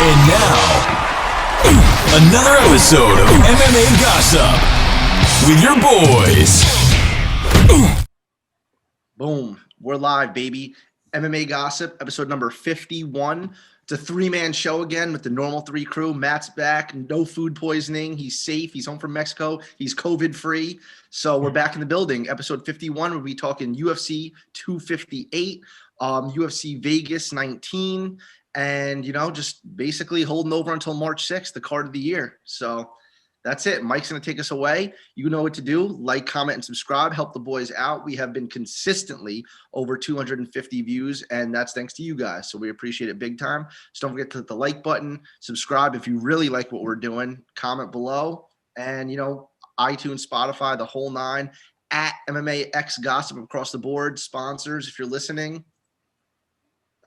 And now, another episode of MMA Gossip with your boys. Boom. We're live, baby. MMA Gossip, episode number 51. It's a three-man show again with the normal three crew. Matt's back. No food poisoning. He's safe. He's home from Mexico. He's COVID-free. So we're back in the building. Episode 51, we'll be talking UFC 258, UFC Vegas 19, and, just basically holding over until March 6th, the card of the year. So that's it. Mike's going to take us away. You know what to do. Like, comment, and subscribe. Help the boys out. We have been consistently over 250 views, and that's thanks to you guys. So we appreciate it big time. So don't forget to hit the like button. Subscribe if you really like what we're doing. Comment below. And, iTunes, Spotify, the whole nine. At MMA X Gossip across the board. Sponsors, if you're listening,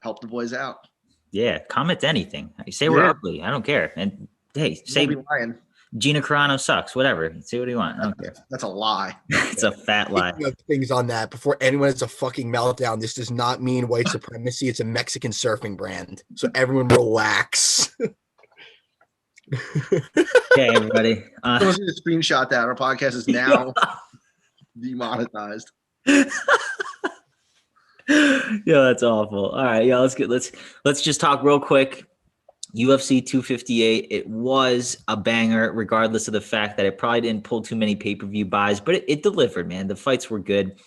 help the boys out. Yeah, comment anything. Say we're ugly. I don't care. And, hey, say Gina Carano sucks, whatever. Say what you want. I don't care. That's a lie. It's a fat lie. Things on that before anyone has a fucking meltdown. This does not mean white supremacy. It's a Mexican surfing brand. So everyone relax. Okay, everybody. Someone's going to screenshot that. Our podcast is now demonetized. Yeah, that's awful. All right, yeah, let's just talk real quick. UFC 258, it was a banger, regardless of the fact that it probably didn't pull too many pay-per-view buys, but it delivered, man. The fights were good.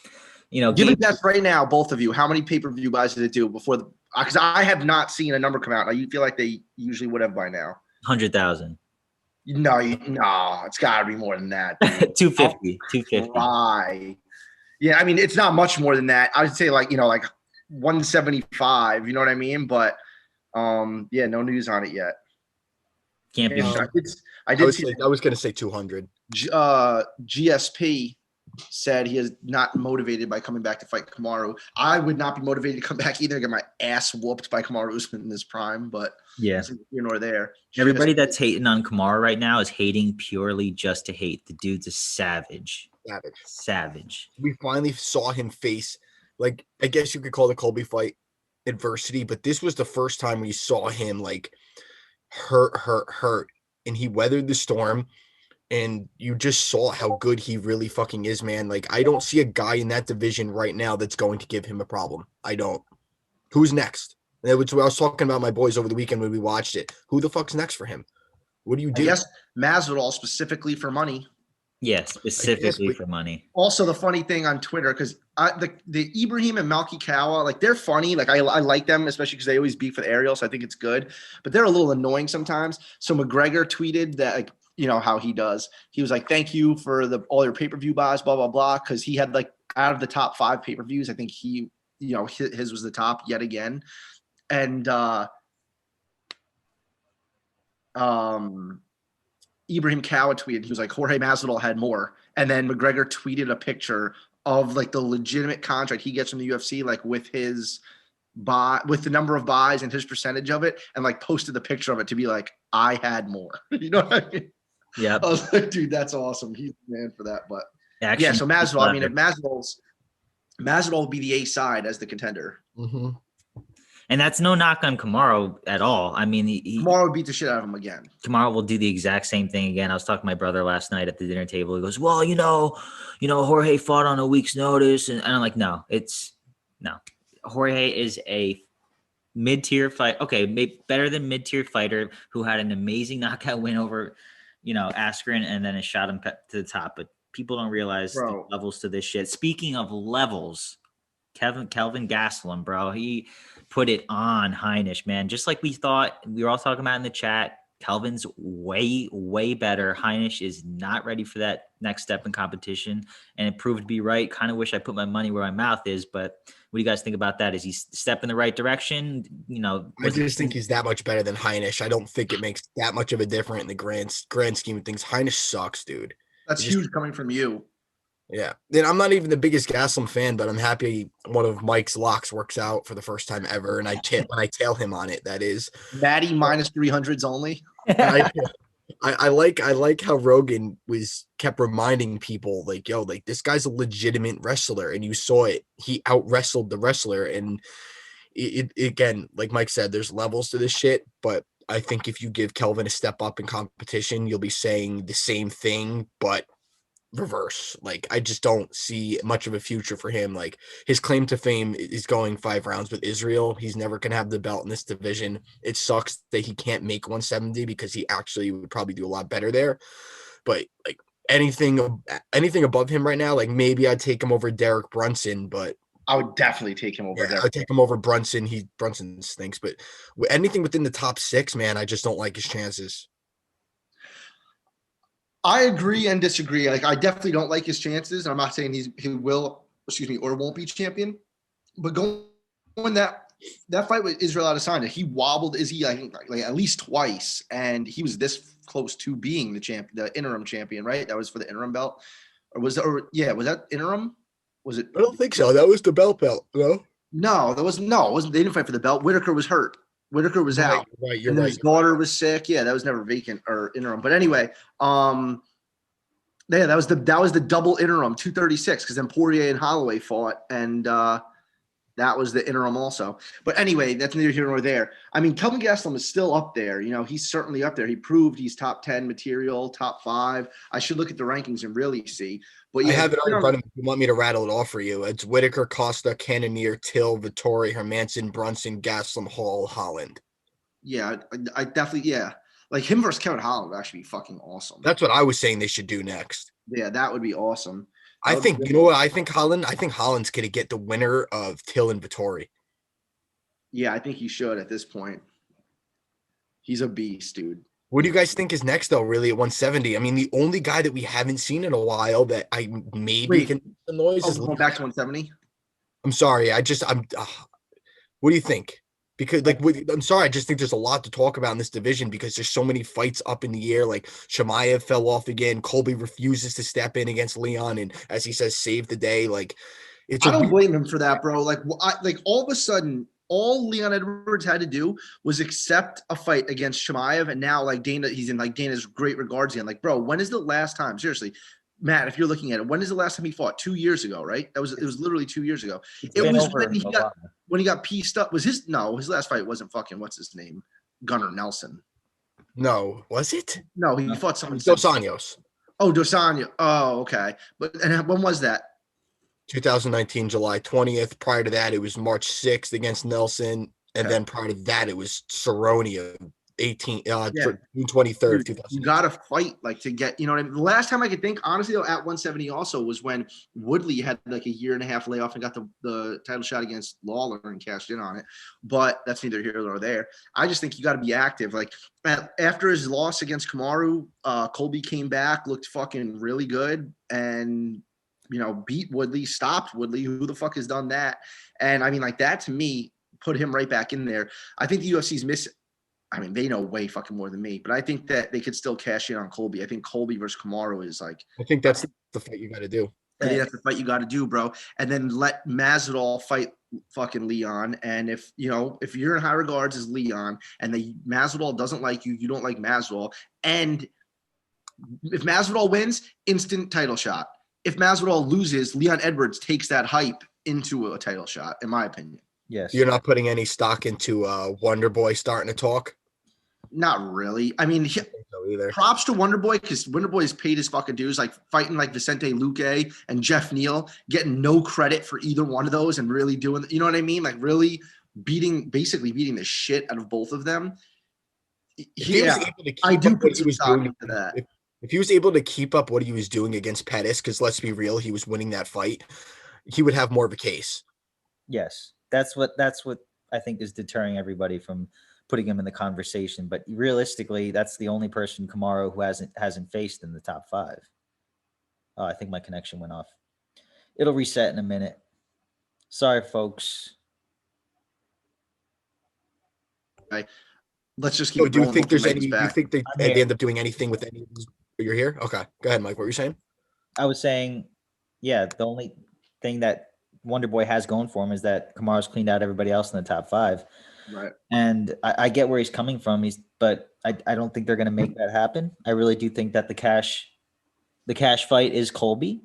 Give a guess right now, both of you. How many pay-per-view buys did it do before because I have not seen a number come out. You feel like they usually would have by now. 100,000. No, it's got to be more than that. 250. Why? Yeah, I mean, it's not much more than that. I would say like 175, you know what I mean? But no news on it yet. Can't be. I was going to say 200. GSP said he is not motivated by coming back to fight Kamaru. I would not be motivated to come back either. Get my ass whooped by Kamaru Usman in this prime, but yeah, here nor there. Everybody that's hating on Kamaru right now is hating purely just to hate. The dude's a savage. We finally saw him face, like, I guess you could call the Colby fight adversity, but this was the first time we saw him like hurt, and he weathered the storm, and you just saw how good he really fucking is, man. Like, I don't see a guy in that division right now that's going to give him a problem. I don't. Who's next? And that's what I was talking about my boys over the weekend when we watched it. Who the fuck's next for him? What do you do? I guess Masvidal specifically for money. Yeah, specifically for money. Also, the funny thing on Twitter, because the Ibrahim and Malki Kawa, like, they're funny. Like, I like them, especially because they always beef with Ariel, so I think it's good. But they're a little annoying sometimes. So McGregor tweeted that, like, how he does. He was like, thank you for all your pay-per-view buys, blah, blah, blah, because he had, like, out of the top 5 pay-per-views, I think he, his was the top yet again. And Ibrahim Kawa tweeted, he was like, Jorge Masvidal had more. And then McGregor tweeted a picture of, like, the legitimate contract he gets from the UFC, like, with his with the number of buys and his percentage of it, and, like, posted the picture of it to be like, I had more. You know what I mean? Yeah. I was like, dude, that's awesome. He's the man for that. But yeah, so Masvidal, I mean, if Masvidal will be the A side as the contender. Mm-hmm. And that's no knock on Kamaru at all. I mean, Kamaru would beat the shit out of him again. Kamaru will do the exact same thing again. I was talking to my brother last night at the dinner table. He goes, well, Jorge fought on a week's notice. And I'm like, no. Jorge is a mid-tier fight. Okay, better than mid-tier fighter who had an amazing knockout win over, Askren, and then it shot him to the top. But people don't realize the levels to this shit. Speaking of levels, Kelvin Gastelum, bro, he put it on Heinisch, man. Just like we thought, we were all talking about in the chat, Kelvin's way, way better. Heinisch is not ready for that next step in competition, and it proved to be right. Kind of wish I put my money where my mouth is, but what do you guys think about that? Is he step in the right direction? I just think he's that much better than Heinisch. I don't think it makes that much of a difference in the grand scheme of things. Heinisch sucks, dude. That's huge coming from you. Yeah. Then I'm not even the biggest Gastelum fan, but I'm happy one of Mike's locks works out for the first time ever. And I tail him on it. That is Maddie minus 300s only. I like how Rogan kept reminding people, like, yo, like, this guy's a legitimate wrestler, and you saw it. He out wrestled the wrestler, and it again, like Mike said, there's levels to this shit, but I think if you give Kelvin a step up in competition, you'll be saying the same thing, but reverse. Like, I just don't see much of a future for him. Like, his claim to fame is going 5 rounds with Israel. He's never going to have the belt in this division. It sucks that he can't make 170 because he actually would probably do a lot better there. But like anything above him right now, like maybe I'd take him over Derek Brunson, but I would definitely take him over there. I'd take him over Brunson. Brunson stinks, but anything within the top 6, man, I just don't like his chances. I agree and disagree. Like, I definitely don't like his chances. I'm not saying he will, or won't be champion. But going that fight with Israel Adesanya, he wobbled Izzy, I think, like at least twice, and he was this close to being the interim champion, right? That was for the interim belt, was that interim? Was it? I don't think so. That was the belt, no? No, that wasn't. No, it wasn't. They didn't fight for the belt. Whitaker was hurt. Whitaker was out. Right, and his daughter was sick. Yeah, that was never vacant or interim. But anyway, that was the double interim, 236, because then Poirier and Holloway fought, and that was the interim also. But anyway, that's neither here nor there. I mean, Kelvin Gastelum is still up there. You know, he's certainly up there. He proved he's top 10 material, top 5. I should look at the rankings and really see. But yeah, I have it on in front of me. If you want me to rattle it off for you? It's Whitaker, Costa, Cannonier, Till, Vittori, Hermanson, Brunson, Gastelum, Hall, Holland. Yeah, I definitely, yeah. Like, him versus Kevin Holland would actually be fucking awesome. That's what I was saying they should do next. Yeah, that would be awesome. I think, you know what? I think Holland's going to get the winner of Till and Vittori. Yeah, I think he should at this point. He's a beast, dude. What do you guys think is next, though, really, at 170? I mean, the only guy that we haven't seen in a while that I maybe can make the noise is going back to 170? I'm sorry. What do you think? Because, like, I'm sorry, I just think there's a lot to talk about in this division because there's so many fights up in the air. Like, Chimaev fell off again. Colby refuses to step in against Leon and, as he says, save the day. Like, I don't blame him for that, bro. Like, all of a sudden, all Leon Edwards had to do was accept a fight against Chimaev, and now, like, he's in, like, Dana's great regards again. Like, bro, when is the last time? Seriously, Matt, if you're looking at it, when is the last time he fought? 2 years ago, right? It was literally 2 years ago. It was when he got pieced up. His last fight wasn't fucking, what's his name? Gunnar Nelson. No, was it? No, he fought someone. Dos Anjos. Oh, Dos Anjos. Oh, okay. And when was that? 2019, July 20th. Prior to that, it was March 6th against Nelson. And then prior to that, it was Cerrone, June 23rd. Dude, you got to fight, like, to get, you know what I mean? The last time I could think, honestly, though, at 170 also was when Woodley had like a year and a half layoff and got the title shot against Lawler and cashed in on it. But that's neither here nor there. I just think you got to be active. Like, after his loss against Kamaru, Colby came back, looked fucking really good, and, you know, beat Woodley, stopped Woodley. Who the fuck has done that? And I mean, like, that to me put him right back in there. I think the UFC's missing. I mean, they know way fucking more than me, but I think that they could still cash in on Colby. I think Colby versus Kamaru is like. I think that's the fight you got to do. I think that's the fight you got to do, bro. And then let Masvidal fight fucking Leon. And if you're in high regards as Leon, and Masvidal doesn't like you, you don't like Masvidal. And if Masvidal wins, instant title shot. If Masvidal loses, Leon Edwards takes that hype into a title shot, in my opinion. Yes. You're not putting any stock into Wonder Boy starting to talk? Not really. I mean, props to Wonder Boy, because Wonder Boy's paid his fucking dues, like fighting like Vicente Luque and Jeff Neal, getting no credit for either one of those and really doing, you know what I mean? Like, really basically beating the shit out of both of them. I do put some stock into that. If he was able to keep up what he was doing against Pettis, because let's be real, he was winning that fight, he would have more of a case. Yes. That's what I think is deterring everybody from putting him in the conversation. But realistically, that's the only person, Kamaru, who hasn't faced in the top 5. Oh, I think my connection went off. It'll reset in a minute. Sorry, folks. Let's just keep. Do you think there's any? Do you think they end up doing anything with any of these? You're here. Okay, go ahead, Mike. What were you saying? I was saying, yeah, the only thing that Wonder Boy has going for him is that Kamaru's cleaned out everybody else in the top 5. Right. And I get where he's coming from. But I don't think they're going to make that happen. I really do think that the cash fight is Colby.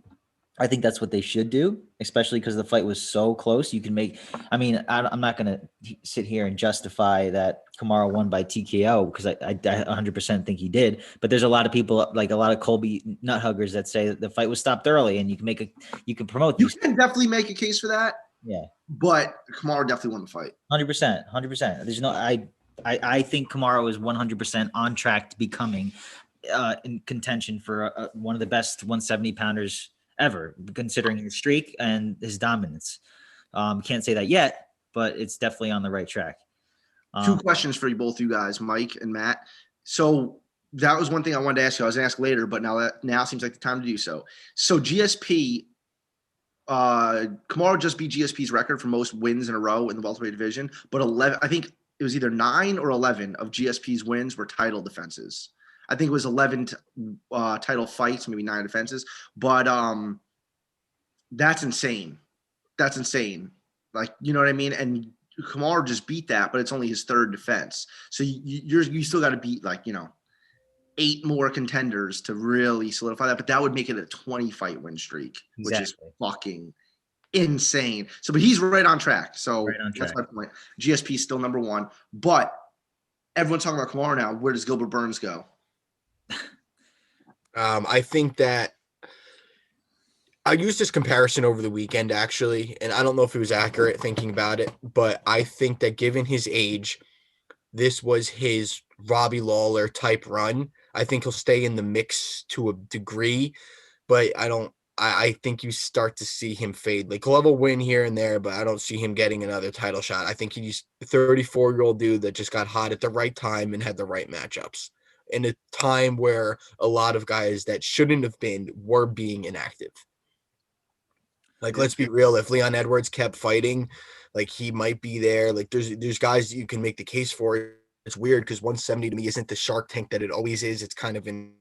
I think that's what they should do, especially because the fight was so close. You can make, I mean, I'm not going to sit here and justify that Kamaru won by TKO because I 100% think he did. But there's a lot of people, like a lot of Colby nut huggers, that say that the fight was stopped early, and you can promote You these. can definitely make a case for that. Yeah, but Kamaru definitely won the fight. 100%. There's no, I think Kamaru is 100% on track to becoming in contention for one of the best 170 pounders ever, considering his streak and his dominance. Can't say that yet, but it's definitely on the right track. Two questions for you both, you guys, Mike and Matt. So that was one thing I wanted to ask you. I was going to ask later, but now seems like the time to do so. So GSP, Kamaru just beat GSP's record for most wins in a row in the welterweight division, but 11, I think it was either 9 or 11 of GSP's wins were title defenses. I think it was 11 title fights, maybe 9 defenses, but that's insane. That's insane. Like, you know what I mean? And Kamaru just beat that, but it's only his 3rd defense. So you still got to beat 8 more contenders to really solidify that. But that would make it a 20-fight win streak, which is fucking insane. So, but he's right on track. So that's my point. GSP is still number 1, but everyone's talking about Kamaru now. Where does Gilbert Burns go? I think that I used this comparison over the weekend, actually, and I don't know if it was accurate thinking about it, but I think that given his age, this was his Robbie Lawler type run. I think he'll stay in the mix to a degree, but I think you start to see him fade. Like, he'll have a win here and there, but I don't see him getting another title shot. I think he's a 34-year-old dude that just got hot at the right time and had the right matchups in a time where a lot of guys that shouldn't have been were being inactive. Like, let's be real. If Leon Edwards kept fighting, like, he might be there. Like, there's guys you can make the case for. It's weird because 170 to me isn't the Shark Tank that it always is. It's kind of in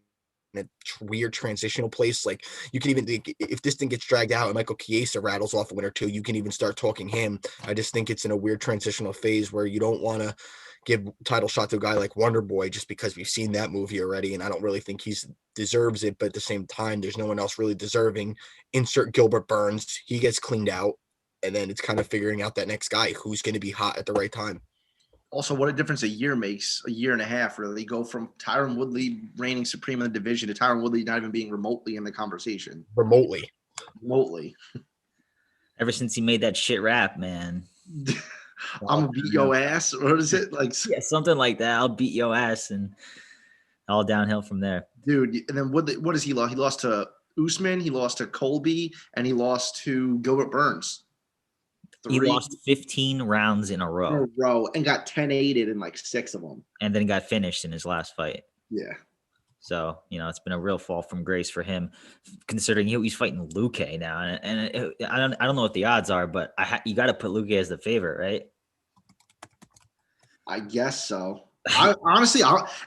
a weird transitional place. Like, you can even think if this thing gets dragged out and Michael Chiesa rattles off a win or two, you can even start talking him. I just think it's in a weird transitional phase where you don't want to give title shot to a guy like Wonder Boy just because we've seen that movie already, and I don't really think he deserves it. But at the same time, there's no one else really deserving. Insert Gilbert Burns, he gets cleaned out, and then it's kind of figuring out that next guy who's going to be hot at the right time. Also, what a difference a year makes, a year and a half, really. Go from Tyron Woodley reigning supreme in the division to Tyron Woodley not even being remotely in the conversation. Remotely. Ever since he made that shit rap, man. I'm gonna beat your ass. What is it? Like, yeah, something like that. I'll beat your ass, and all downhill from there. Dude, and then what does he lost? He lost to Usman, he lost to Colby, and he lost to Gilbert Burns. He lost 15 rounds in a row. And got 10-8'd in 6 of them. And then got finished in his last fight. Yeah. So, it's been a real fall from grace for him, considering he's fighting Luque now. And I don't know what the odds are, but you got to put Luque as the favorite, right? I guess so. Honestly,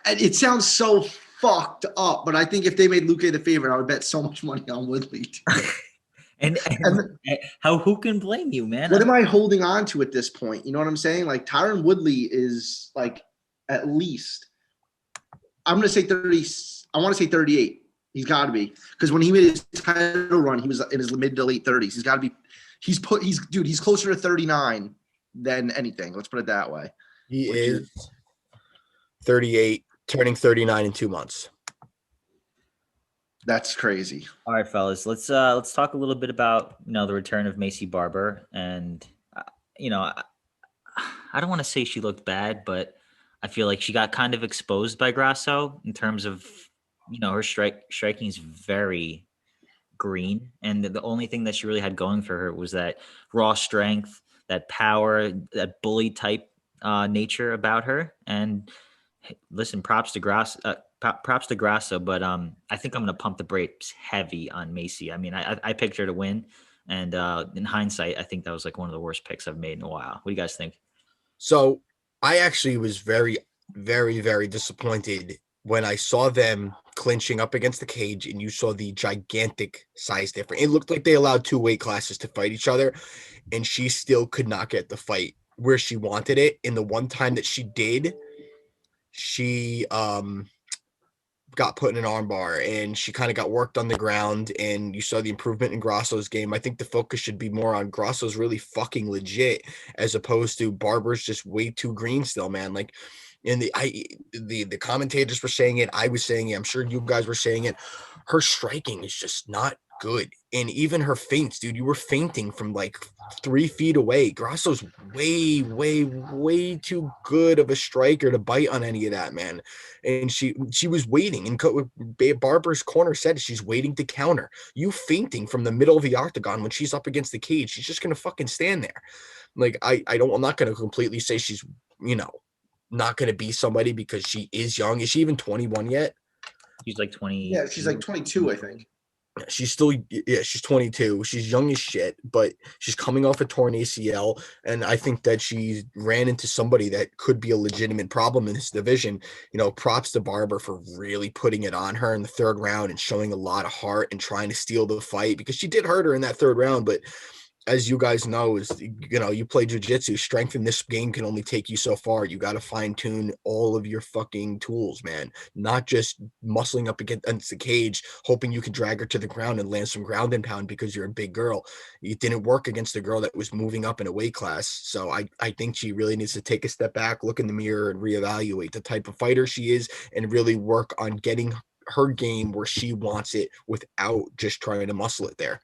it sounds so fucked up, but I think if they made Luque the favorite, I would bet so much money on Woodley. and who can blame you, man? What am I holding on to at this point? You know what I'm saying? Like, Tyron Woodley is at least, I'm going to say 30. I want to say 38. He's got to be, because when he made his title run, he was in his mid to late 30s. He's got to be. He's closer to 39 than anything. Let's put it that way. He is 38, turning 39 in 2 months. That's crazy. All right, fellas, let's talk a little bit about the return of Macy Barber, and I don't want to say she looked bad, but I feel like she got kind of exposed by Grasso in terms of her striking is very green, and the only thing that she really had going for her was that raw strength, that power, that bully type nature about her. And listen, props to Grasso. But I think I'm going to pump the brakes heavy on Macy. I mean, I picked her to win, and in hindsight, I think that was one of the worst picks I've made in a while. What do you guys think? So I actually was very, very, very disappointed when I saw them clinching up against the cage, and you saw the gigantic size difference. It looked like they allowed 2 weight classes to fight each other, and she still could not get the fight where she wanted it. And the one time that she did, she got put in an armbar and she kind of got worked on the ground, and you saw the improvement in Grasso's game. I think the focus should be more on Grasso's really fucking legit, as opposed to Barber's just way too green still, man. Like, and the commentators were saying it, I was saying it, I'm sure you guys were saying it. Her striking is just not good. And even her feints, dude, you were feinting from like 3 feet away. Grasso's way too good of a striker to bite on any of that, man. And she was waiting, and Barber's corner said she's waiting to counter. You feinting from the middle of the octagon when she's up against the cage, she's just gonna fucking stand there. Like, I'm not gonna completely say she's, not gonna be somebody, because she is young. Is she even 21 yet? She's like 20. Yeah, she's like 22, I think. She's still, she's 22. She's young as shit, but she's coming off a torn ACL. And I think that she ran into somebody that could be a legitimate problem in this division. Props to Barber for really putting it on her in the 3rd round and showing a lot of heart and trying to steal the fight, because she did hurt her in that 3rd round. But as you guys know, you play jiu-jitsu, strength in this game can only take you so far. You got to fine tune all of your fucking tools, man. Not just muscling up against the cage, hoping you can drag her to the ground and land some ground and pound because you're a big girl. It didn't work against a girl that was moving up in a weight class. So I think she really needs to take a step back, look in the mirror, and reevaluate the type of fighter she is, and really work on getting her game where she wants it without just trying to muscle it there.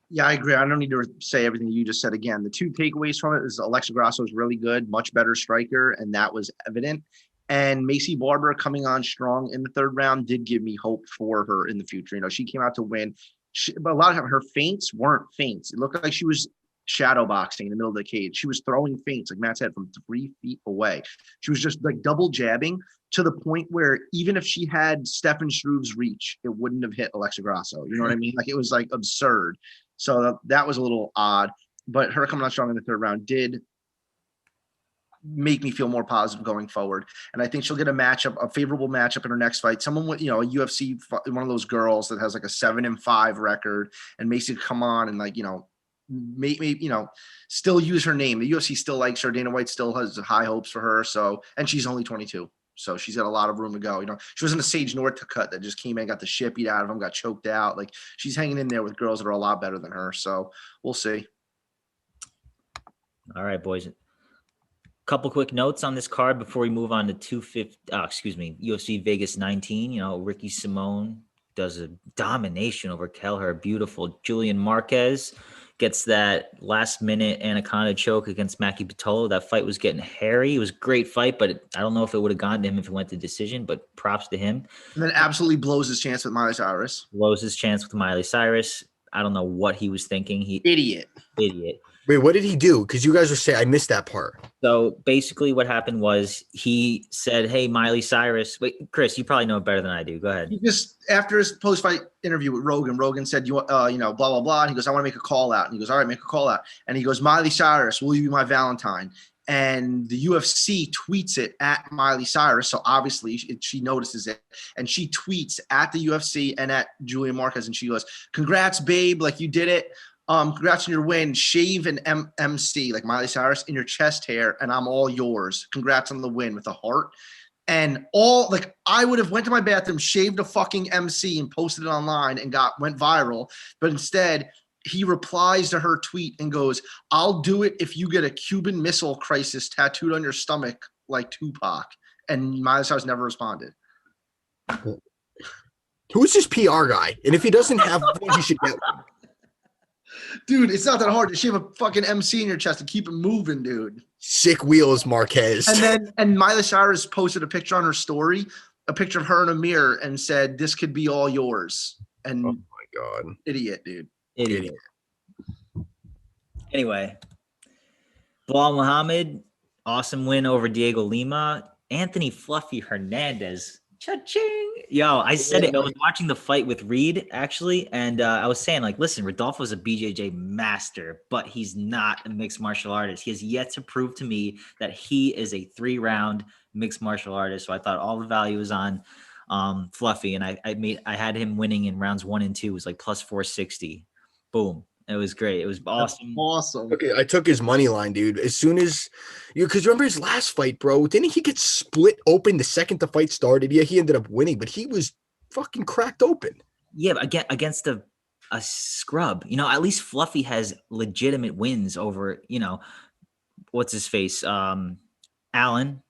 Yeah, I agree. I don't need to say everything you just said again. The 2 takeaways from it is Alexa Grasso is really good, much better striker, and that was evident. And Macy Barber coming on strong in the 3rd round did give me hope for her in the future. She came out to win, but a lot of her feints weren't feints. It looked like she was shadow boxing in the middle of the cage. She was throwing feints, like Matt said, from 3 feet away. She was just like double jabbing to the point where even if she had Stefan Struve's reach, it wouldn't have hit Alexa Grasso. You know what I mean? Like, it was like absurd. So that was a little odd, but her coming out strong in the 3rd round did make me feel more positive going forward. And I think she'll get a favorable matchup in her next fight. Someone with, a UFC, one of those girls that has like a 7-5 record, and Macy come on and maybe, still use her name. The UFC still likes her. Dana White still has high hopes for her. So, and she's only 22. So she's got a lot of room to go. She wasn't a Sage North cut that just came in, got the shit beat out of him, got choked out. Like, she's hanging in there with girls that are a lot better than her. So we'll see. All right, boys. Couple quick notes on this card before we move on to UFC Vegas 19. Ricky Simone does a domination over Kelleher. Beautiful. Julian Marquez gets that last-minute anaconda choke against Maki Pitolo. That fight was getting hairy. It was a great fight, but I don't know if it would have gone to him if it went to decision, but props to him. And then absolutely blows his chance with Miley Cyrus. I don't know what he was thinking. Idiot. Wait, what did he do? Because you guys were saying, I missed that part. So basically what happened was he said, hey, Miley Cyrus. Wait, Chris, you probably know it better than I do. Go ahead. He just, after his post-fight interview with Rogan said, blah, blah, blah. And he goes, I want to make a call out. And he goes, all right, make a call out. And he goes, Miley Cyrus, will you be my Valentine? And the UFC tweets it at Miley Cyrus. So obviously she notices it. And she tweets at the UFC and at Julian Marquez. And she goes, congrats, babe. Like, you did it. Congrats on your win. Shave an MC, like Miley Cyrus, in your chest hair, and I'm all yours. Congrats on the win, with a heart. And I would have went to my bathroom, shaved a fucking MC, and posted it online and went viral. But instead, he replies to her tweet and goes, I'll do it if you get a Cuban Missile Crisis tattooed on your stomach like Tupac. And Miley Cyrus never responded. Who's this PR guy? And if he doesn't have one, he should get one. Dude, it's not that hard to shave a fucking MC in your chest and keep it moving, dude. Sick wheels, Marquez. And Miley Cyrus posted a picture on her story, a picture of her in a mirror, and said, this could be all yours. And oh my God. Idiot, dude. Idiot. Anyway, Bilal Muhammad, awesome win over Diego Lima. Anthony Fluffy Hernandez. Cha-ching. Yo, I said it. I was watching the fight with Reed, actually, and I was saying, listen, Rodolfo's a BJJ master, but he's not a mixed martial artist. He has yet to prove to me that he is a 3-round mixed martial artist. So I thought all the value was on Fluffy, and I had him winning in rounds 1 and 2. It was like plus 460. Boom. It was great. It was awesome. Awesome. Okay, I took his money line, dude. As soon as because remember his last fight, bro? Didn't he get split open the second the fight started? Yeah, he ended up winning, but he was fucking cracked open. Yeah, but against a scrub. At least Fluffy has legitimate wins over, what's his face? Allen,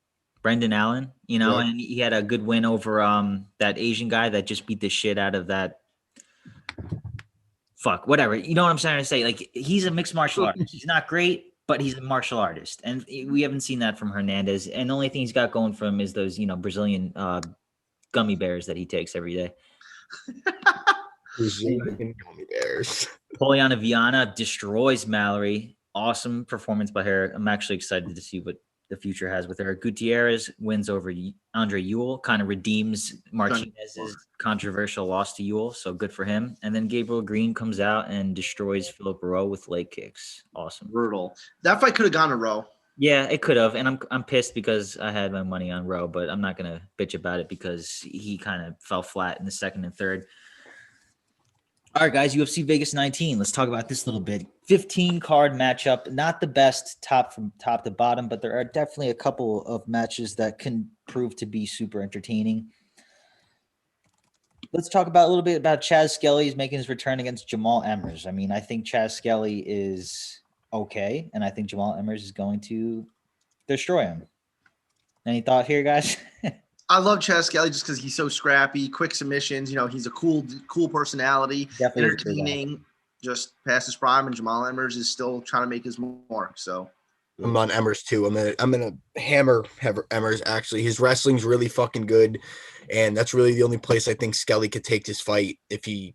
Brendan Allen, Yeah. and he had a good win over that Asian guy that just beat the shit out of that. Fuck, whatever. You know what I'm trying to say? Like, he's a mixed martial artist. He's not great, but he's a martial artist. And we haven't seen that from Hernandez. And the only thing he's got going for him is those, Brazilian gummy bears that he takes every day. Brazilian gummy bears. Poliana Viana destroys Mallory. Awesome performance by her. I'm actually excited to see what the future has with her. Gutierrez wins over Andre Ewell, kind of redeems Martinez's controversial loss to Ewell, so good for him. And then Gabriel Green comes out and destroys Philip Rowe with leg kicks. Awesome. Brutal. That fight could have gone to Rowe. Yeah, it could have, and I'm pissed because I had my money on Rowe, but I'm not gonna bitch about it because he kind of fell flat in the second and third. All right, guys, UFC Vegas 19. Let's talk about this a little bit. 15 card matchup, not the best from top to bottom, but there are definitely a couple of matches that can prove to be super entertaining. Let's talk about a little bit about Chaz Skelly. He's making his return against Jamal Emmers. I mean, I think Chaz Skelly is okay, and I think Jamal Emmers is going to destroy him. Any thought here, guys? I love Chaz Skelly just because he's so scrappy, quick submissions. He's a cool personality, Definitely entertaining, just past his prime. And Jamal Emmers is still trying to make his mark. So I'm on Emmers too. I'm gonna hammer Emmers. Actually, his wrestling's really fucking good, and that's really the only place I think Skelly could take this fight if he,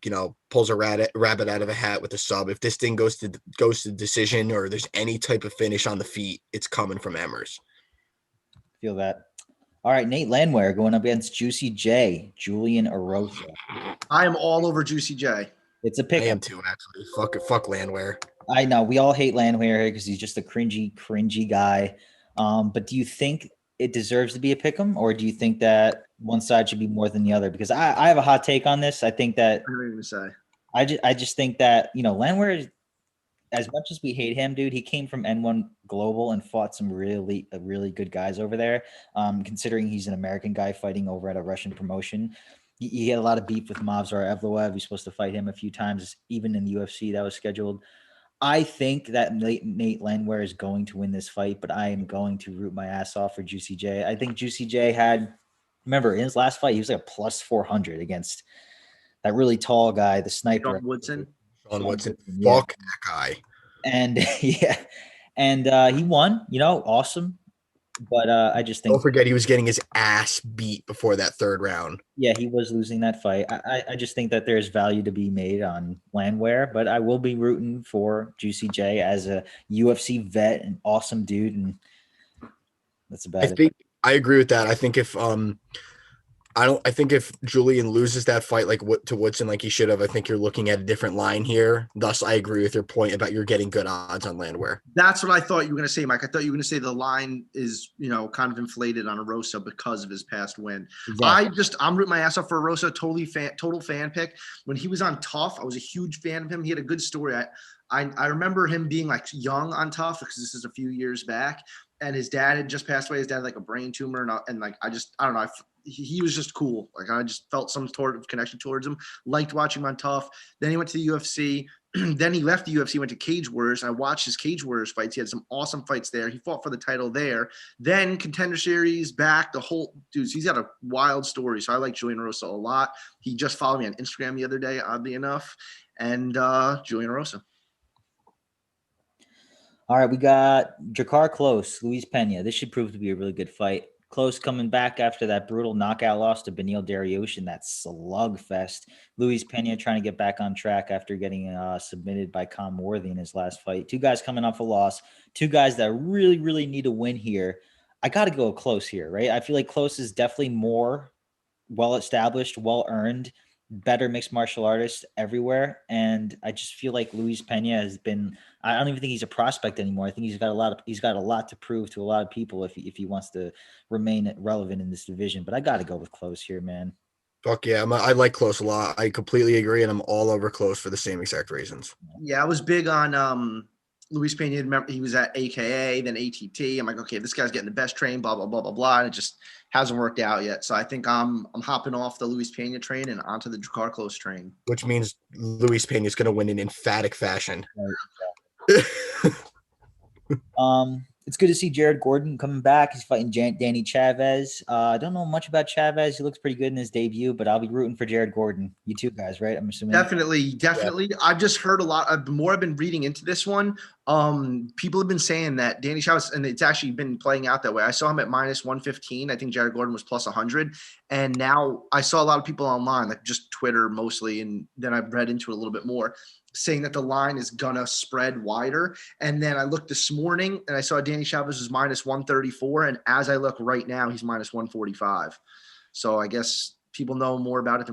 pulls a rabbit out of a hat with a sub. If this thing goes to decision or there's any type of finish on the feet, it's coming from Emmers. Feel that. All right, Nate Landwehr going up against Juicy J, Julian Erosa. I am all over Juicy J. It's a pick. I am too, actually. Fuck Landwehr. I know we all hate Landwehr here because he's just a cringy guy. But do you think it deserves to be a pick'em, or do you think that one side should be more than the other? Because I have a hot take on this. I think that I don't even say. I just think that Landwehr, as much as we hate him, dude, he came from N1 Global and fought some really good guys over there. Considering he's an American guy fighting over at a Russian promotion, he had a lot of beef with Movsar Evloev. He's supposed to fight him a few times, even in the UFC that was scheduled. I think that Nate Landwehr is going to win this fight, but I am going to root my ass off for Juicy J. I think Juicy J remember in his last fight, he was like a plus 400 against that really tall guy, the sniper. Sean Woodson. Yeah. Fuck that guy. And he won, awesome. But I just think Don't forget he was getting his ass beat before that third round. Yeah, he was losing that fight. I just think that there's value to be made on Landwehr, but I will be rooting for Juicy J as a UFC vet and awesome dude, and that's about it. I agree with that. I think if Julian loses that fight to Woodson like he should have, I think you're looking at a different line here. Thus, I agree with your point about you're getting good odds on Landwehr. That's what I thought you were going to say, Mike. I thought you were going to say the line is, kind of inflated on Erosa because of his past win. Exactly. I'm rooting my ass off for Erosa. Total fan pick. When he was on Tough, I was a huge fan of him. He had a good story. I remember him being like young on Tough because this is a few years back, and his dad had just passed away. His dad had like a brain tumor, and I don't know. He was just cool. Like I just felt some sort of connection towards him. Liked watching him on Tough. Then he went to the UFC. Then he left the UFC, went to Cage Warriors. I watched his Cage Warriors fights. He had some awesome fights there. He fought for the title there. Then Contender Series, back, he's got a wild story. So I like Julian Erosa a lot. He just followed me on Instagram the other day, oddly enough. And Julian Erosa. All right, we got Drakkar Klose, Luis Pena. This should prove to be a really good fight. Klose coming back after that brutal knockout loss to Beneil Dariush in that slugfest. Luis Pena trying to get back on track after getting submitted by Com Worthy in his last fight. Two guys coming off a loss. Two guys that really need to win here. I got to go Klose here, right? I feel like Klose is definitely more well-established, well-earned, better mixed martial artist everywhere. And I just feel like Luis Pena has been – I don't even think he's a prospect anymore. I think he's got a lot to prove to a lot of people if he wants to remain relevant in this division. But I got to go with Klose here, man. Fuck yeah, I like Close a lot. I completely agree, and I'm all over Close for the same exact reasons. Yeah, I was big on Luis Pena. Remember, he was at AKA, then ATT. I'm like, okay, this guy's getting the best train, blah blah blah blah blah, and it just hasn't worked out yet. So I think I'm hopping off the Luis Pena train and onto the Drakkar Close train. Which means Luis Pena is going to win in emphatic fashion. It's good to see Jared Gordon coming back. He's fighting Danny Chavez. I don't know much about Chavez. He looks pretty good in his debut, but I'll be rooting for Jared Gordon. You two guys, right? I'm assuming. Definitely. Yeah. I've just heard a lot. The more I've been reading into this one, people have been saying that Danny Chavez, and it's actually been playing out that way. I saw him at minus 115. I think Jared Gordon was plus 100. And now I saw a lot of people online, like just Twitter mostly, and then I've read into it a little bit more, saying that the line is gonna spread wider. And then I looked this morning and I saw Danny Chavez was minus 134. And as I look right now, he's minus 145. So I guess people know more about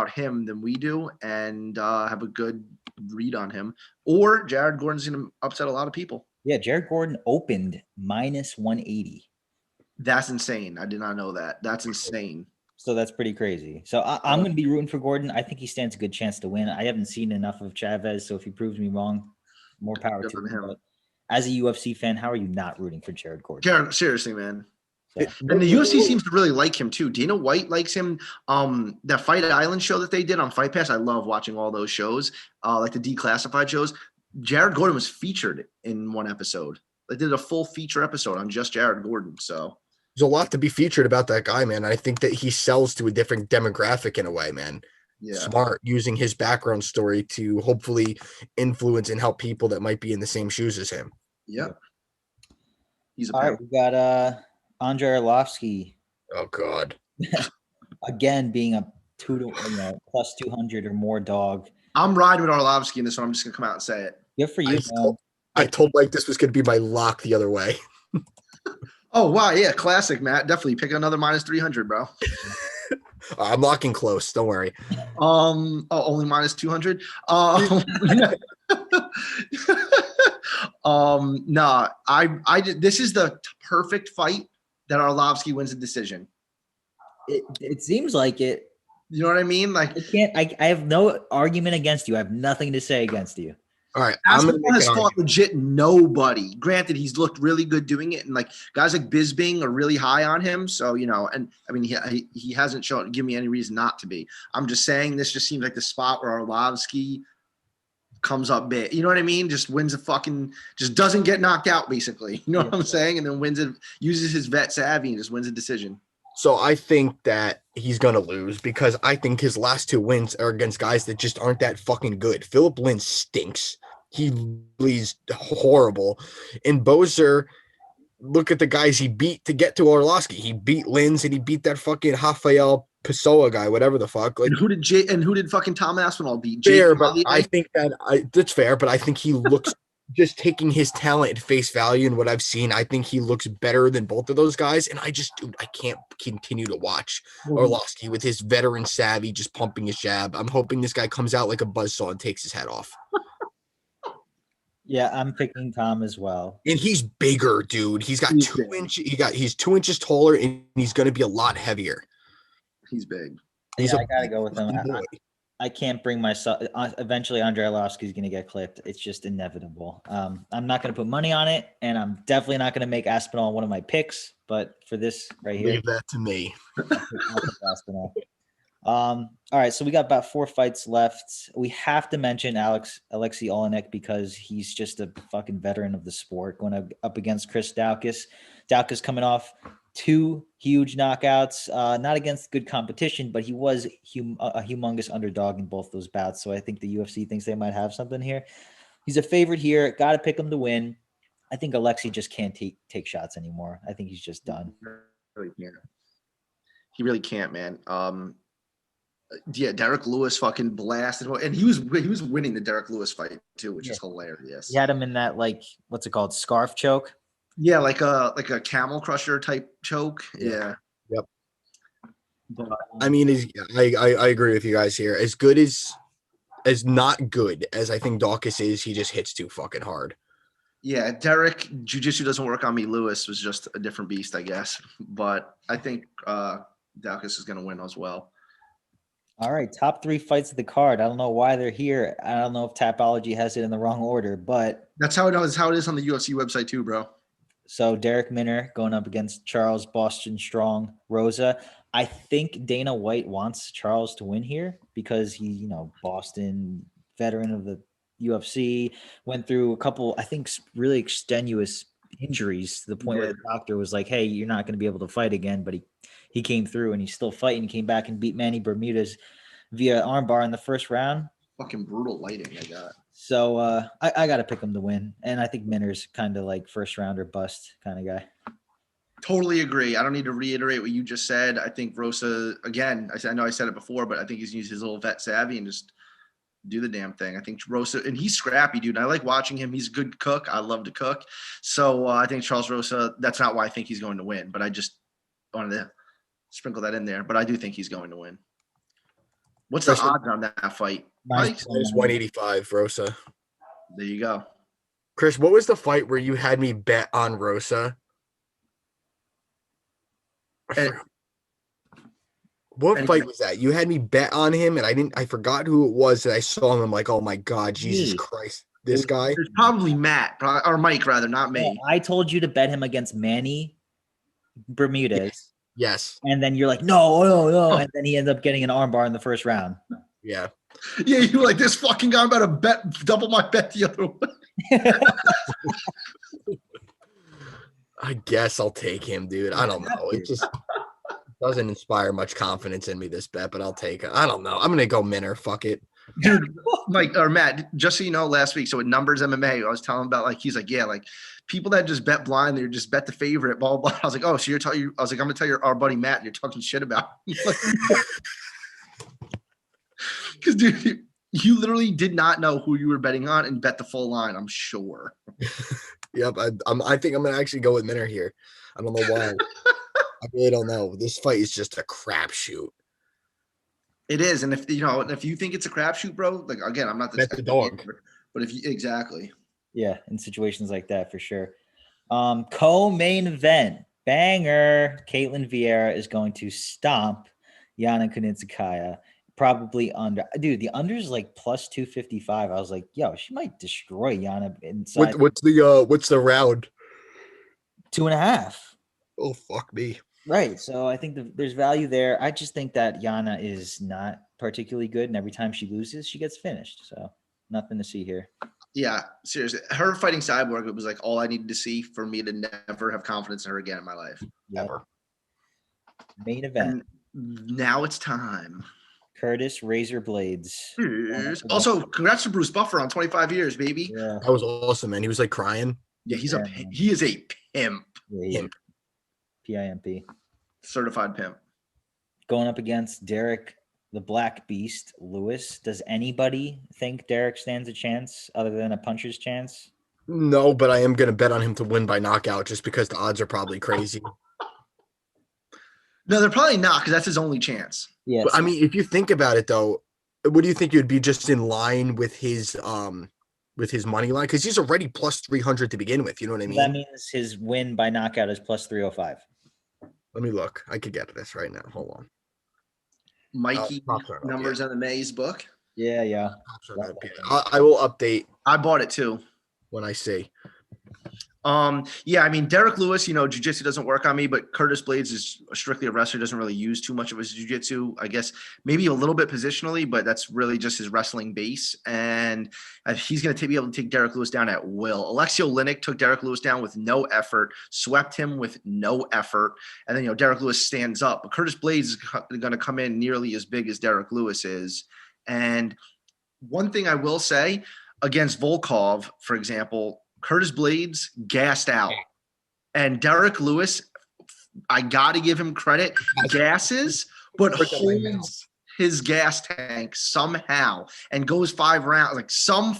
him than we do, and have a good read on him. Or Jared Gordon's gonna upset a lot of people. Yeah, Jared Gordon opened minus 180. That's insane. I did not know that. That's insane. So that's pretty crazy. So I'm going to be rooting for Gordon. I think he stands a good chance to win. I haven't seen enough of Chavez, so if he proves me wrong, more power to him. But as a UFC fan, how are you not rooting for Jared Gordon? Jared, seriously, man. So. And the UFC seems to really like him too. Dana White likes him. That Fight Island show that they did on Fight Pass, I love watching all those shows, like the declassified shows. Jared Gordon was featured in one episode. They did a full feature episode on just Jared Gordon. So there's a lot to be featured about that guy, man. I think that he sells to a different demographic in a way, man. Yeah. Smart, using his background story to hopefully influence and help people that might be in the same shoes as him. Yeah. He's a all right, we got Andrei Arlovsky. Oh God. Again, being a plus 200 or more dog. I'm riding with Arlovsky in this one. I'm just gonna come out and say it. Good for you. I told Mike this was gonna be my lock the other way. Oh wow, yeah, classic, Matt. Definitely pick another minus 300, bro. I'm locking Close. Don't worry. Only minus 200. Nah, this is the perfect fight that Arlovsky wins a decision. It seems like it. You know what I mean? Like I have no argument against you. I have nothing to say against you. All right. Aspinall has fought legit nobody. Granted, he's looked really good doing it, and like guys like Bisping are really high on him. So, and I mean, he hasn't given me any reason not to be. I'm just saying this just seems like the spot where Arlovsky comes up big. You know what I mean? Just wins just doesn't get knocked out, basically. You know what I'm saying? And then wins it, uses his vet savvy and just wins a decision. So I think that he's going to lose because I think his last two wins are against guys that just aren't that fucking good. Philip Lynn stinks. He's horrible. And Bozer, look at the guys he beat to get to Arlovsky. He beat Linz and he beat that fucking Rafael Pessoa guy, whatever the fuck. Like, and who did fucking Tom Aspinall beat? Fair, but I think that's fair, but I think he looks just taking his talent at face value and what I've seen, I think he looks better than both of those guys. And I can't continue to watch Arlovsky with his veteran savvy just pumping his jab. I'm hoping this guy comes out like a buzzsaw and takes his head off. Yeah, I'm picking Tom as well. And he's bigger, dude. He's got 2 inches. He's 2 inches taller, and he's going to be a lot heavier. He's big. I gotta go with him. I can't bring myself. Eventually, Andrei Arlovsky is going to get clipped. It's just inevitable. I'm not going to put money on it, and I'm definitely not going to make Aspinall one of my picks. But for this right here, leave that to me. I'll pick Aspinall. All right, so we got about 4 fights left. We have to mention Alexei Olenek because he's just a fucking veteran of the sport, going up against Chris Daukaus. Daukaus coming off 2 huge knockouts, not against good competition, but he was a humongous underdog in both those bouts. So I think the UFC thinks they might have something here. He's a favorite here. Got to pick him to win. I think Alexei just can't take shots anymore. I think he's just done. He really can't, man. Yeah, Derek Lewis fucking blasted, and he was winning the Derek Lewis fight too, which is hilarious. He had him in that, like, what's it called, scarf choke? Yeah, like a camel crusher type choke. Yeah. Yep. But, I mean, I agree with you guys here. As good as not good as I think Daukaus is, he just hits too fucking hard. Yeah, Derek, jiu-jitsu doesn't work on me. Lewis was just a different beast, I guess. But I think Daukaus is going to win as well. All right, top 3 fights of the card. I don't know why they're here. I don't know if Tapology has it in the wrong order, but That's how it is. How it is on the UFC website too, bro. so Derek Minner going up against Charles Boston Strong Rosa. I think Dana White wants Charles to win here because he, Boston veteran of the UFC, went through a couple, I think, really extenuous injuries to the point where the doctor was like, "Hey, you're not going to be able to fight again." But he came through and he's still fighting. He came back and beat Manny Bermudez via armbar in the first round. Fucking brutal lighting I got. So I got to pick him to win. And I think Minner's kind of like first round or bust kind of guy. Totally agree. I don't need to reiterate what you just said. I think Rosa, again, I know I said it before, but I think he's used his little vet savvy and just do the damn thing. I think Rosa, and he's scrappy, dude. I like watching him. He's a good cook. I love to cook. So I think Charles Rosa, that's not why I think he's going to win, but I just wanted to sprinkle that in there. But I do think he's going to win. What's the odds on that fight? Minus 185, Rosa. There you go. Chris, what was the fight where you had me bet on Rosa? What fight was that? You had me bet on him, and I forgot who it was. And I saw him. I'm like, oh my god, Jesus Christ, this guy. It's probably Matt or Mike, rather, not me. I told you to bet him against Manny Bermudez. Yes. And then you're like, no, and then he ends up getting an armbar in the first round. Yeah. Yeah, you're like, this fucking guy, I'm about to bet double my bet the other way. I guess I'll take him, dude. I don't know. It just doesn't inspire much confidence in me, this bet, but I'll take it. I don't know. I'm going to go Minner. Fuck it. Dude, Mike or Matt, just so you know, last week, so at Numbers MMA, I was telling him about, like, he's like, yeah, like, people that just bet blind, they just bet the favorite, blah, blah, blah. I was like, oh, so I was like, I'm going to tell our buddy Matt, you're talking shit about him. Because, dude, you literally did not know who you were betting on and bet the full line, I'm sure. Yep, I think I'm going to actually go with Minner here. I don't know why. I really don't know. This fight is just a crapshoot. It is, and if you think it's a crapshoot, bro, like, again, I'm not the dog, but if you exactly, yeah, in situations like that for sure. Co-main event banger. Caitlin Vieira is going to stomp Yana Kunitskaya, probably under. Dude, the under is like plus 255. I was like, yo, she might destroy Yana inside. What's the round? 2.5. Oh, fuck me. Right. So I think there's value there. I just think that Yana is not particularly good. And every time she loses, she gets finished. So nothing to see here. Yeah, seriously. Her fighting Cyborg, it was like all I needed to see for me to never have confidence in her again in my life. Yep. Ever. Main event. And now it's time. Curtis Razor Blaydes. Also, congrats to Bruce Buffer on 25 years, baby. Yeah. That was awesome, man. He was like crying. Yeah, he is a pimp. Yeah, PIMP. Certified pimp. Going up against Derek, the Black Beast, Lewis. Does anybody think Derek stands a chance other than a puncher's chance? No, but I am going to bet on him to win by knockout just because the odds are probably crazy. No, they're probably not, because that's his only chance. Yeah. But, I mean, if you think about it, though, what do you think? You'd be just in line with his money line? Because he's already plus 300 to begin with. You know what I mean? That means his win by knockout is plus 305. Let me look. I could get to this right now. Hold on. Mikey Numbers on the Maze book. Yeah. I will update. I bought it too. When I see. Yeah, I mean, Derek Lewis, jiu-jitsu doesn't work on me, but Curtis Blaydes is strictly a wrestler, doesn't really use too much of his jiu-jitsu. I guess maybe a little bit positionally, but that's really just his wrestling base. And he's going to be able to take Derek Lewis down at will. Alexio Linick took Derek Lewis down with no effort, swept him with no effort. And then, Derek Lewis stands up. But Curtis Blaydes is going to come in nearly as big as Derek Lewis is. And one thing I will say against Volkov, for example, Curtis Blaydes gassed out. And Derek Lewis, I got to give him credit, gasses, but holds his gas tank somehow and goes 5 rounds, like some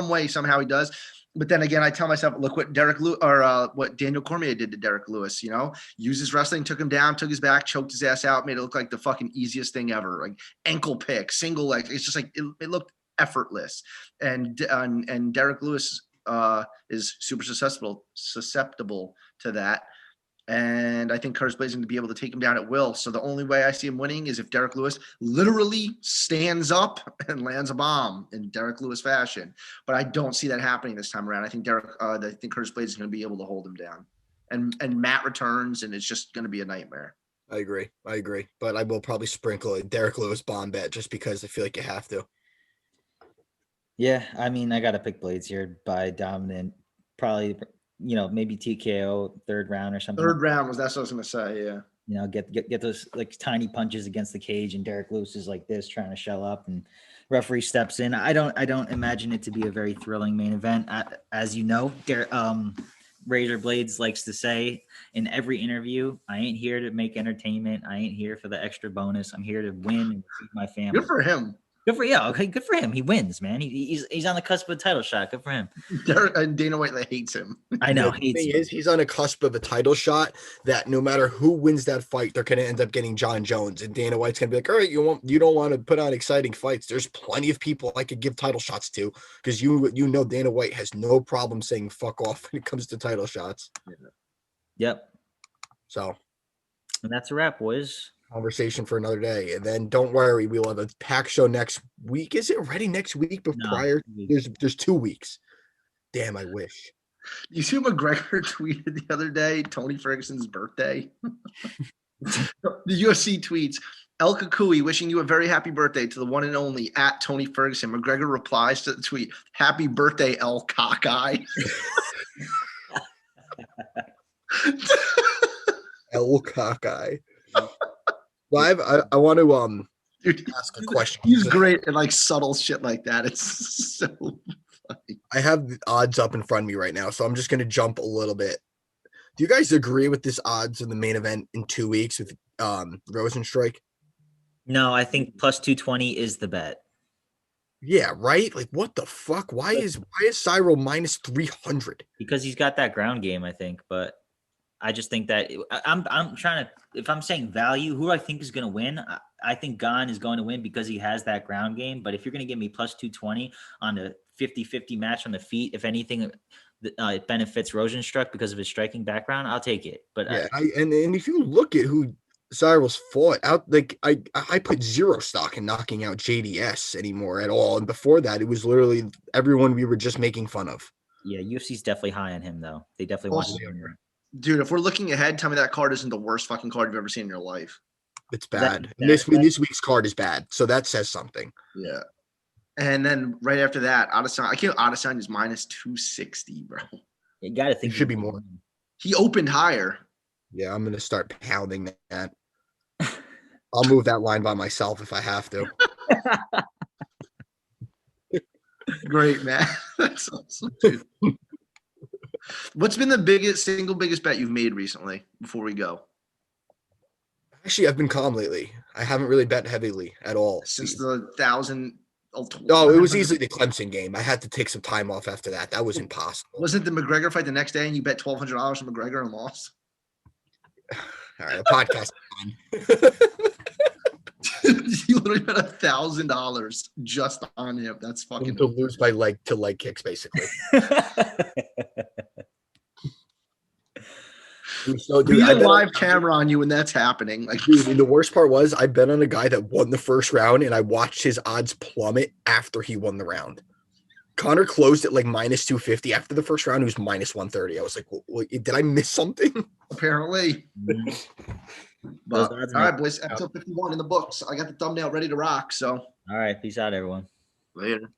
way, somehow he does. But then again, I tell myself, look what what Daniel Cormier did to Derek Lewis, used his wrestling, took him down, took his back, choked his ass out, made it look like the fucking easiest thing ever. Like ankle pick, single leg. It's just like, it looked effortless. And Derek Lewis is super susceptible to that. And I think Curtis Blaydes is going to be able to take him down at will. So the only way I see him winning is if Derek Lewis literally stands up and lands a bomb in Derek Lewis fashion. But I don't see that happening this time around. I think Curtis Blaydes is going to be able to hold him down. And Matt returns, and it's just going to be a nightmare. I agree. But I will probably sprinkle a Derek Lewis bomb bet just because I feel like you have to. Yeah, I mean, I got to pick Blaydes here by dominant, probably, maybe TKO third round or something. Third round that's what I was going to say, yeah. Get those like tiny punches against the cage, and Derek Lewis is like this trying to shell up, and referee steps in. I don't imagine it to be a very thrilling main event. As you know, Razor Blaydes likes to say in every interview, I ain't here to make entertainment. I ain't here for the extra bonus. I'm here to win and feed my family. Good for him. Good for him. He wins, man. He's on the cusp of a title shot. Good for him. Dana White hates him. I know. The thing is, he's on a cusp of a title shot that no matter who wins that fight, they're going to end up getting John Jones. And Dana White's going to be like, all right, you don't want to put on exciting fights. There's plenty of people I could give title shots to because you know Dana White has no problem saying fuck off when it comes to title shots. Yep. So. And that's a wrap, boys. Conversation for another day, and then don't worry, we'll have a pack show next week. Is it already next week? But prior, there's 2 weeks. Damn, I wish. You see what McGregor tweeted the other day? Tony Ferguson's birthday. The UFC tweets El Kakui wishing you a very happy birthday to the one and only at Tony Ferguson. McGregor replies to the tweet, "Happy birthday, El Cockeye." El Cockeye. Live, I want to ask a question. He's great at like subtle shit like that. It's so funny. I have the odds up in front of me right now, so I'm just going to jump a little bit. Do you guys agree with this odds in the main event in 2 weeks with Rosenstrike? No, I think plus 220 is the bet. Yeah, right? Like, what the fuck? Why is Cyril minus 300? Because he's got that ground game, I think, but I just think that I'm trying to, if I'm saying value, who do I think is going to win? I think Gane is going to win because he has that ground game. But if you're going to give me plus 220 on a 50-50 match on the feet, if anything, it benefits Rosenstruck because of his striking background, I'll take it. But yeah, and if you look at who Cyril's fought out, like I put zero stock in knocking out JDS anymore at all. And before that, it was literally everyone we were just making fun of. Yeah, UFC's definitely high on him though. They definitely want him. Dude, if we're looking ahead, tell me that card isn't the worst fucking card you've ever seen in your life. It's bad. This week's card is bad, so that says something. Yeah. And then right after that, Adesanya is minus 260, bro. You got to think it should be more. He opened higher. Yeah, I'm going to start pounding that. I'll move that line by myself if I have to. Great, man. That's awesome, dude. What's been the single biggest bet you've made recently before we go? Actually, I've been calm lately. I haven't really bet heavily at all. Since the 1,000. No, it was easily the Clemson game. I had to take some time off after that. That was impossible. Wasn't the McGregor fight the next day and you bet $1,200 on McGregor and lost? All right, the podcast. You literally bet $1,000 just on him. That's fucking to lose by leg kicks, basically. So, dude, I live camera on you when that's happening. Like, dude, and the worst part was I bet on a guy that won the first round, and I watched his odds plummet after he won the round. Connor closed at like minus 250 after the first round. He was minus 130. I was like, well, did I miss something? Apparently. But, all right, boys. Episode 51 in the books. I got the thumbnail ready to rock. So, all right. Peace out, everyone. Later.